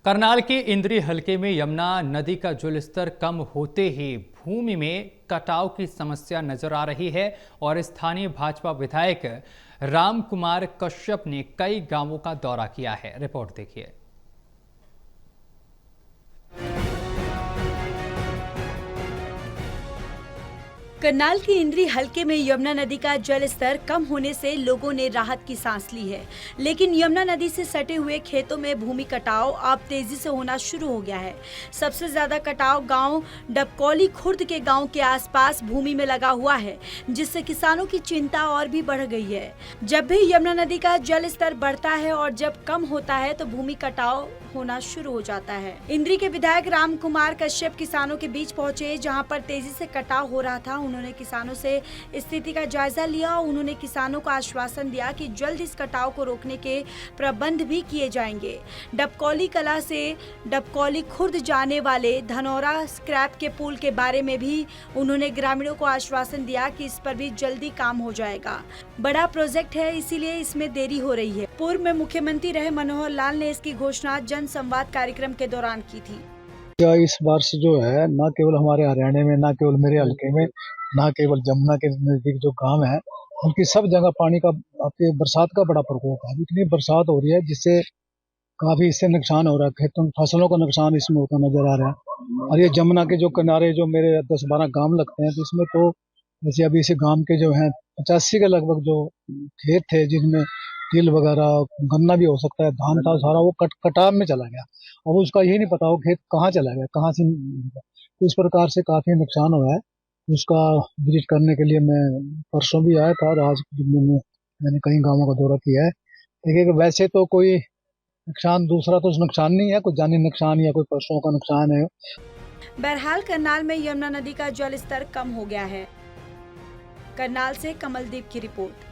करनाल के इंद्री हलके में यमुना नदी का जलस्तर कम होते ही भूमि में कटाव की समस्या नजर आ रही है और स्थानीय भाजपा विधायक राम कुमार कश्यप ने कई गांवों का दौरा किया है। रिपोर्ट देखिए। करनाल के इंद्री हलके में यमुना नदी का जल स्तर कम होने से लोगों ने राहत की सांस ली है, लेकिन यमुना नदी से सटे हुए खेतों में भूमि कटाव अब तेजी से होना शुरू हो गया है। सबसे ज्यादा कटाव गांव डबकौली खुर्द के गांव के आसपास भूमि में लगा हुआ है, जिससे किसानों की चिंता और भी बढ़ गई है। जब भी यमुना नदी का जल स्तर बढ़ता है और जब कम होता है तो भूमि कटाव होना शुरू हो जाता है। इंद्री के विधायक राम कुमार कश्यप किसानों के बीच पहुंचे, जहां पर तेजी से कटाव हो रहा था। उन्होंने किसानों से स्थिति का जायजा लिया। उन्होंने किसानों को आश्वासन दिया कि जल्द इस कटाव को रोकने के प्रबंध भी किए जाएंगे। डबकौली कला से डबकौली खुर्द जाने वाले धनौरा स्क्रैप के पुल के बारे में भी उन्होंने ग्रामीणों को आश्वासन दिया कि इस पर भी जल्दी काम हो जाएगा। बड़ा प्रोजेक्ट है, इसीलिए इसमें देरी हो रही है। पूर्व में मुख्यमंत्री रहे मनोहर लाल ने इसकी घोषणा जन संवाद कार्यक्रम के दौरान की थी। इस वर्ष जो है न केवल हमारे हरियाणा में, न केवल मेरे हलके में, न केवल जमुना के नजदीक जो गांव है उनकी सब जगह पानी का बरसात का बड़ा प्रकोप है। इतनी बरसात हो रही है जिससे काफी इससे नुकसान हो रहा है, खेतों फसलों का नुकसान इसमें होता नजर आ रहा है। और ये जमुना के जो किनारे जो मेरे 10-12 गांव लगते हैं, तो इसमें तो जैसे अभी इस गांव के जो है 85 के लगभग जो खेत थे जिसमें तिल वगैरह गन्ना भी हो सकता है, धान था, सारा वो कटाव में चला गया। अब उसका यही नहीं पता वो खेत कहाँ चला गया, कहाँ से। तो इस प्रकार से काफी नुकसान हुआ है। उसका विजिट करने के लिए मैं परसों भी आया था और आज मैंने कई गांवों का दौरा किया है। देखिए कि वैसे तो कोई नुकसान दूसरा तो नुकसान नहीं है, कोई जानी नुकसान या कोई पशुओं का नुकसान है। बहरहाल करनाल में यमुना नदी का जल स्तर कम हो गया है। करनाल से कमलदीप की रिपोर्ट।